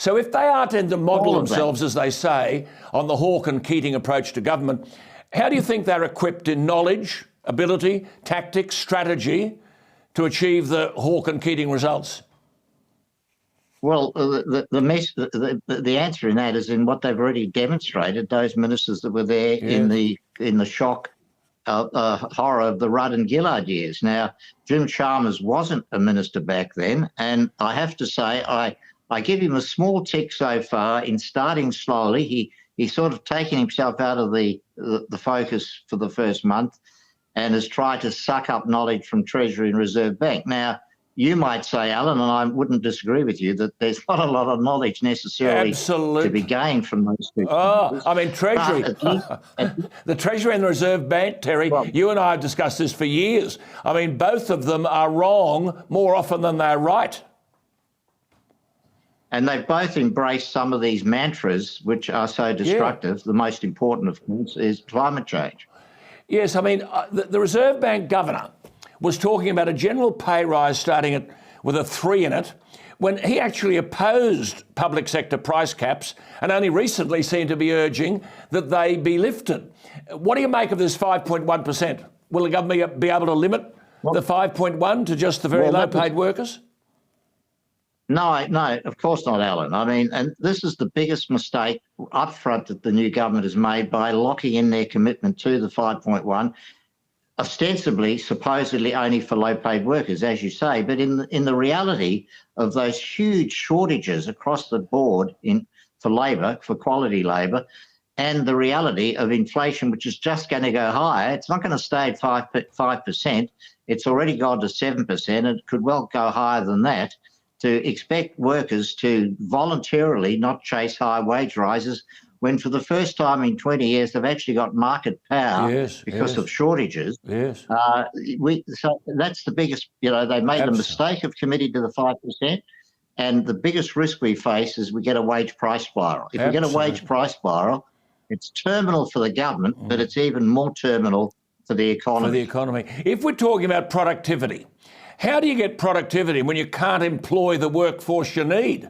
So if they are tend to model All of that. themselves, as they say, on the Hawke and Keating approach to government, how do you think they're equipped in knowledge, ability, tactics, strategy to achieve the Hawke and Keating results? Well, the answer in that is in what they've already demonstrated. Those ministers that were there in the shock horror of the Rudd and Gillard years. Now, Jim Chalmers wasn't a minister back then, and I have to say I give him a small tick so far in starting slowly. He's sort of taken himself out of the focus for the first month and has tried to suck up knowledge from Treasury and Reserve Bank. Now, you might say, Alan, and I wouldn't disagree with you, that there's not a lot of knowledge necessarily to be gained from those two. I mean, Treasury, the Treasury and the Reserve Bank, Terry, you and I have discussed this for years. I mean, both of them are wrong more often than they're right. And they've both embraced some of these mantras which are so destructive. The most important, of course, is climate change. Yes, I mean, the Reserve Bank governor was talking about a general pay rise starting with a 3 in it, when he actually opposed public sector price caps and only recently seemed to be urging that they be lifted. What do you make of this 5.1%? Will the government be able to limit the 5.1 to just the very low-paid workers? No, of course not, Alan. I mean, and this is the biggest mistake up front that the new government has made by locking in their commitment to the 5.1, ostensibly, supposedly only for low-paid workers, as you say, but in the reality of those huge shortages across the board for labour, for quality labour, and the reality of inflation, which is just going to go higher. It's not going to stay at 5%. It's already gone to 7%, and it could well go higher than that. To expect workers to voluntarily not chase high wage rises when for the first time in 20 years they've actually got market power because of shortages. Yes. So that's the biggest, they made the mistake of committing to the 5%. And the biggest risk we face is we get a wage price spiral. If we get a wage price spiral, it's terminal for the government, but it's even more terminal for the economy. If we're talking about productivity, how do you get productivity when you can't employ the workforce you need?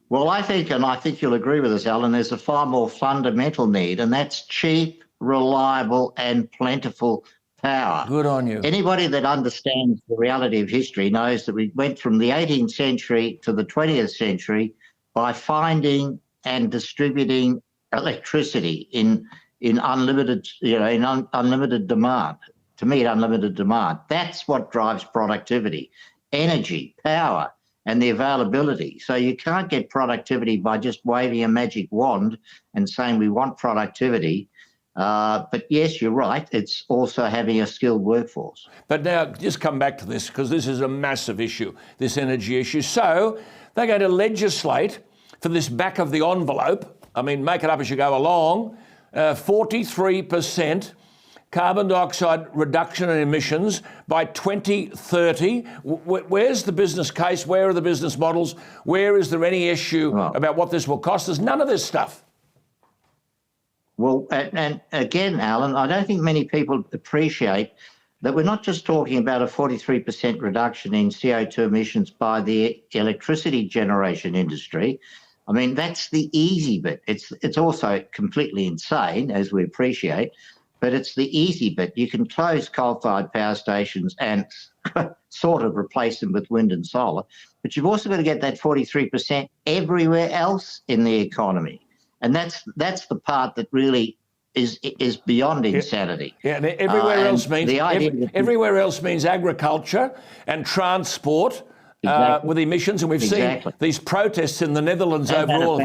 Well, I think you'll agree with us, Alan, there's a far more fundamental need, and that's cheap, reliable and plentiful power. Good on you. Anybody that understands the reality of history knows that we went from the 18th century to the 20th century by finding and distributing electricity in unlimited, unlimited demand. To meet unlimited demand. That's what drives productivity, energy, power, and the availability. So you can't get productivity by just waving a magic wand and saying we want productivity. But yes, you're right. It's also having a skilled workforce. But now just come back to this, because this is a massive issue, this energy issue. So they're going to legislate for this back of the envelope. I mean, make it up as you go along, 43% carbon dioxide reduction in emissions by 2030. Where's the business case? Where are the business models? Where is there any issue about what this will cost us? None of this stuff. Well, and again, Alan, I don't think many people appreciate that we're not just talking about a 43% reduction in CO2 emissions by the electricity generation industry. I mean, that's the easy bit. It's also completely insane, as we appreciate, but it's the easy bit. You can close coal-fired power stations and sort of replace them with wind and solar, but you've also got to get that 43% everywhere else in the economy. And that's the part that really is beyond insanity. Yeah, and everywhere else means everywhere else means agriculture and transport with emissions, and we've seen these protests in the Netherlands overall.